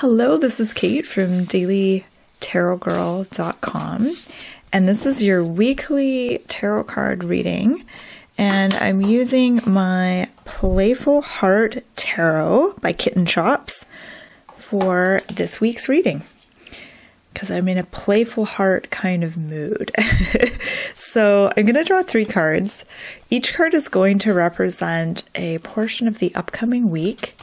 Hello, this is Kate from dailytarotgirl.com, and this is your weekly tarot card reading, and I'm using my Playful Heart Tarot by Kitten for this week's reading, because I'm in a playful heart kind of mood. So I'm going to draw 3 cards. Each card is going to represent a portion of the upcoming week.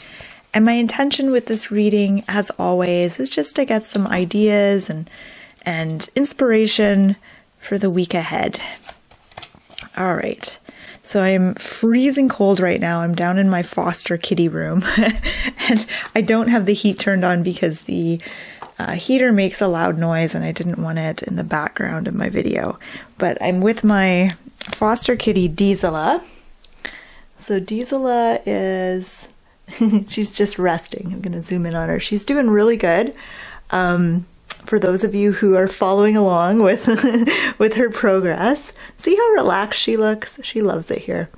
And my intention with this reading, as always, is just to get some ideas and inspiration for the week ahead. All right. So I'm freezing cold right now. I'm down in my foster kitty room and I don't have the heat turned on because the heater makes a loud noise and I didn't want it in the background of my video. But I'm with my foster kitty, Diesela. So Diesela is... she's just resting. I'm going to zoom in on her. She's doing really good. For those of you who are following along with with her progress, see how relaxed she looks? She loves it here.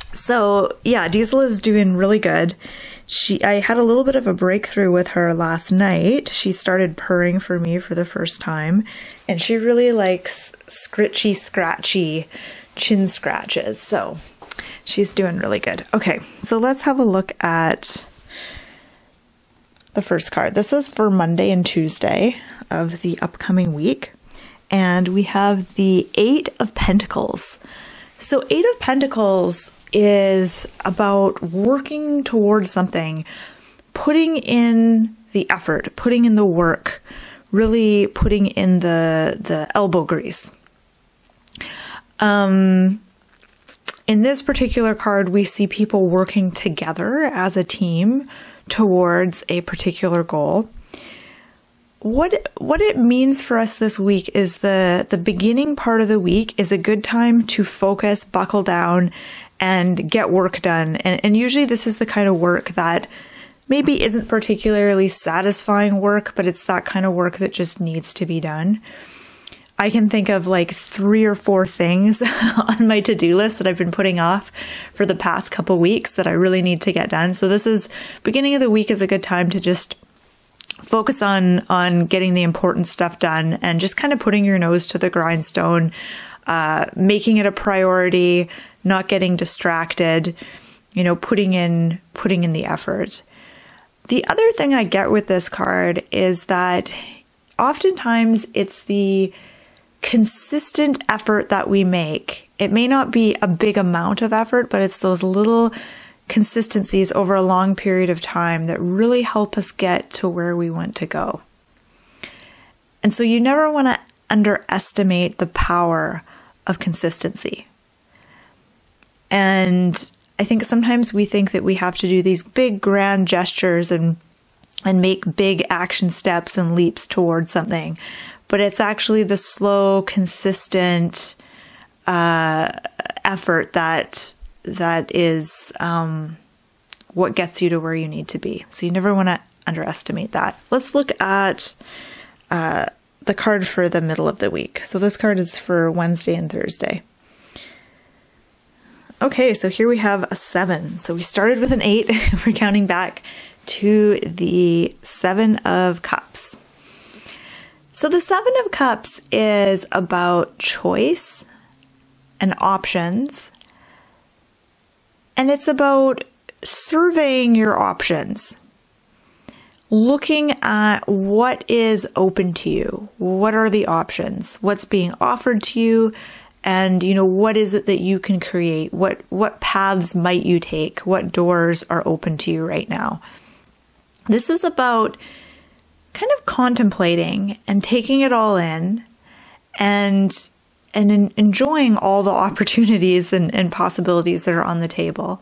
So yeah, Diesel is doing really good. I had a little bit of a breakthrough with her last night. She started purring for me for the first time, and she really likes scritchy, scratchy chin scratches. So she's doing really good. Okay, so let's have a look at the first card. This is for Monday and Tuesday of the upcoming week. And we have the 8 of Pentacles. So 8 of Pentacles is about working towards something, putting in the effort, putting in the work, really putting in the elbow grease. In this particular card, we see people working together as a team towards a particular goal. What it means for us this week is the beginning part of the week is a good time to focus, buckle down, and get work done. And usually this is the kind of work that maybe isn't particularly satisfying work, but it's that kind of work that just needs to be done. I can think of like 3 or 4 things on my to-do list that I've been putting off for the past couple weeks that I really need to get done. So this is beginning of the week is a good time to just focus on getting the important stuff done and just kind of putting your nose to the grindstone, making it a priority, not getting distracted, you know, putting in the effort. The other thing I get with this card is that oftentimes it's the consistent effort that we make. It may not be a big amount of effort, but it's those little consistencies over a long period of time that really help us get to where we want to go. And so you never want to underestimate the power of consistency. And I think sometimes we think that we have to do these big grand gestures and make big action steps and leaps towards something. But it's actually the slow, consistent effort that is what gets you to where you need to be. So you never want to underestimate that. Let's look at the card for the middle of the week. So this card is for Wednesday and Thursday. Okay, so here we have a 7. So we started with an 8. We're counting back to the 7 of Cups. So the 7 of Cups is about choice and options, and it's about surveying your options, looking at what is open to you, what are the options, what's being offered to you, and you know, what is it that you can create, what paths might you take, what doors are open to you right now. This is about kind of contemplating and taking it all in and enjoying all the opportunities and possibilities that are on the table.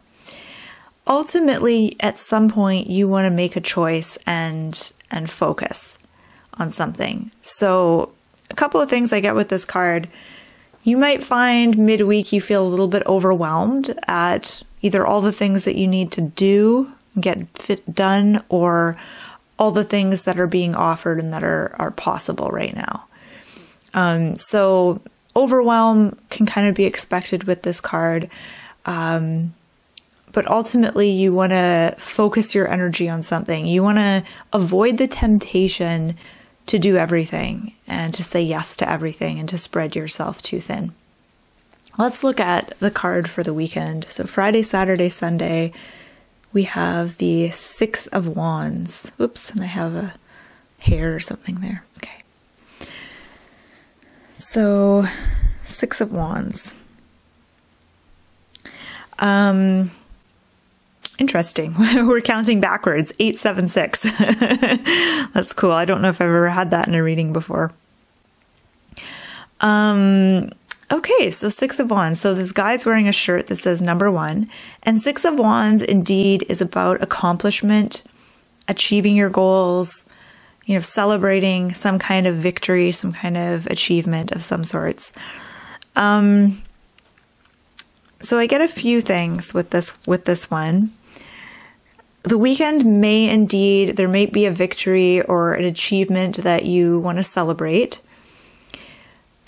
Ultimately, at some point, you want to make a choice and focus on something. So a couple of things I get with this card. You might find midweek you feel a little bit overwhelmed at either all the things that you need to do, get done, or all the things that are being offered and that are possible right now. So overwhelm can kind of be expected with this card. but ultimately you want to focus your energy on something. You want to avoid the temptation to do everything and to say yes to everything and to spread yourself too thin. Let's look at the card for the weekend. So Friday, Saturday, Sunday, we have the Six of Wands. Oops, and I have a hair or something there. Okay. So, Six of Wands. Interesting. We're counting backwards. 876. That's cool. I don't know if I've ever had that in a reading before. Okay, so Six of Wands. So this guy's wearing a shirt that says number 1. And Six of Wands indeed is about accomplishment, achieving your goals, celebrating some kind of victory, some kind of achievement of some sorts. So I get a few things with this one. The weekend there may be a victory or an achievement that you want to celebrate.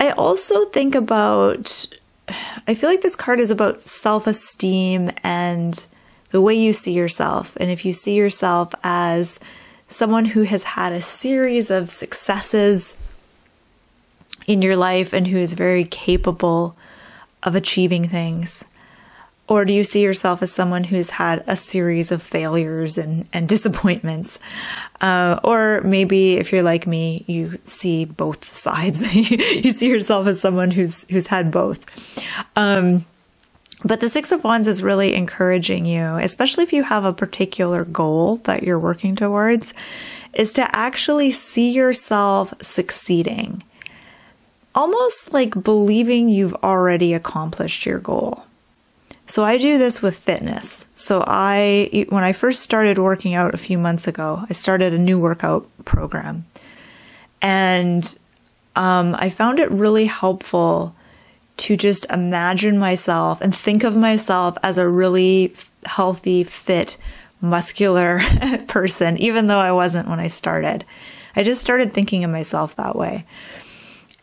I also think I feel like this card is about self-esteem and the way you see yourself. And if you see yourself as someone who has had a series of successes in your life and who is very capable of achieving things, or do you see yourself as someone who's had a series of failures and disappointments? Or maybe if you're like me, you see both sides. You see yourself as someone who's had both. But the Six of Wands is really encouraging you, especially if you have a particular goal that you're working towards, is to actually see yourself succeeding. Almost like believing you've already accomplished your goal. So I do this with fitness. So when I first started working out a few months ago, I started a new workout program. And I found it really helpful to just imagine myself and think of myself as a really healthy, fit, muscular person, even though I wasn't when I started. I just started thinking of myself that way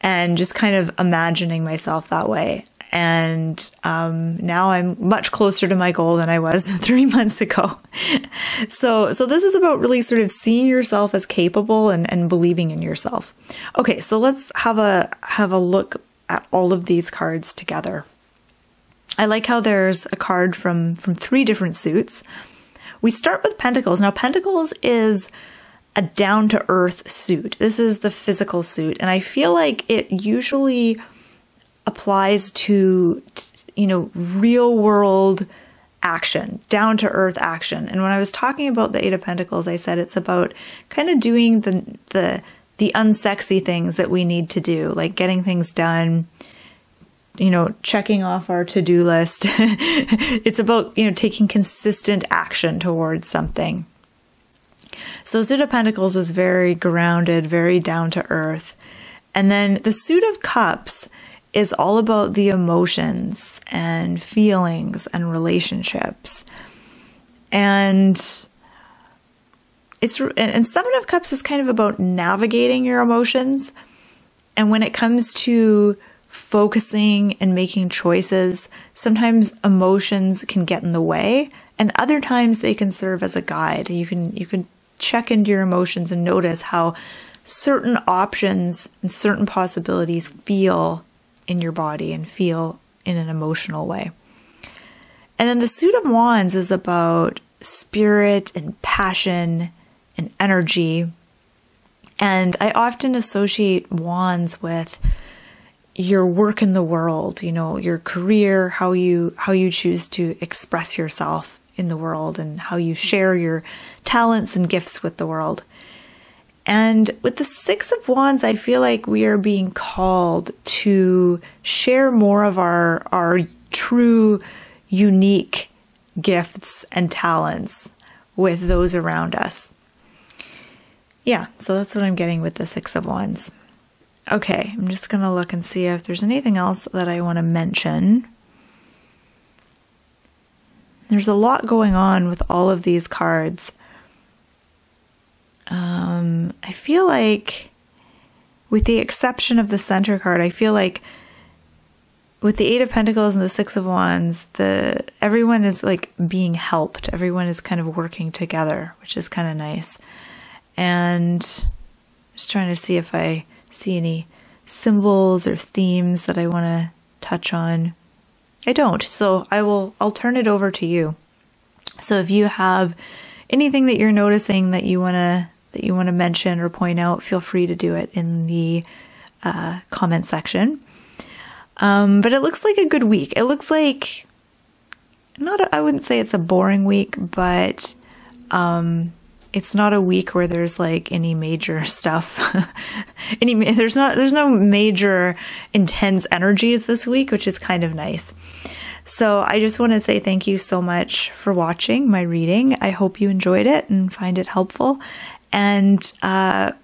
and just kind of imagining myself that way. And now I'm much closer to my goal than I was 3 months ago. So this is about really sort of seeing yourself as capable and believing in yourself. Okay, so let's have a look at all of these cards together. I like how there's a card from 3 different suits. We start with Pentacles. Now, Pentacles is a down-to-earth suit. This is the physical suit, and I feel like it usually applies to, real world action, down to earth action. And when I was talking about the Eight of Pentacles, I said it's about kind of doing the unsexy things that we need to do, like getting things done, checking off our to-do list. It's about, taking consistent action towards something. So Suit of Pentacles is very grounded, very down to earth. And then the Suit of Cups is all about the emotions and feelings and relationships. And Seven of Cups is kind of about navigating your emotions. And when it comes to focusing and making choices, sometimes emotions can get in the way, and other times they can serve as a guide. You can check into your emotions and notice how certain options and certain possibilities feel in your body and feel in an emotional way. And then the Suit of Wands is about spirit and passion and energy. And I often associate wands with your work in the world, your career, how you choose to express yourself in the world and how you share your talents and gifts with the world. And with the Six of Wands, I feel like we are being called to share more of our true, unique gifts and talents with those around us. Yeah, so that's what I'm getting with the Six of Wands. Okay, I'm just going to look and see if there's anything else that I want to mention. There's a lot going on with all of these cards. I feel like, with the exception of the center card, I feel like with the Eight of Pentacles and the Six of Wands, everyone is like being helped. Everyone is kind of working together, which is kind of nice. And just trying to see if I see any symbols or themes that I want to touch on. I don't, so I'll turn it over to you. So if you have anything that you're noticing that you want to mention or point out, feel free to do it in the comment section. But it looks like a good week. It looks like I wouldn't say it's a boring week, but it's not a week where there's like any major stuff. There's no major intense energies this week, which is kind of nice. So I just want to say thank you so much for watching my reading. I hope you enjoyed it and find it helpful. And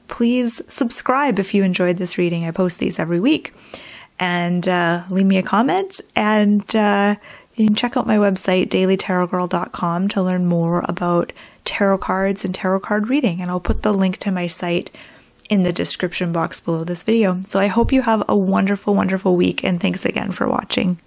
please subscribe if you enjoyed this reading. I post these every week. And leave me a comment. And you can check out my website, dailytarotgirl.com, to learn more about tarot cards and tarot card reading. And I'll put the link to my site in the description box below this video. So I hope you have a wonderful, wonderful week. And thanks again for watching.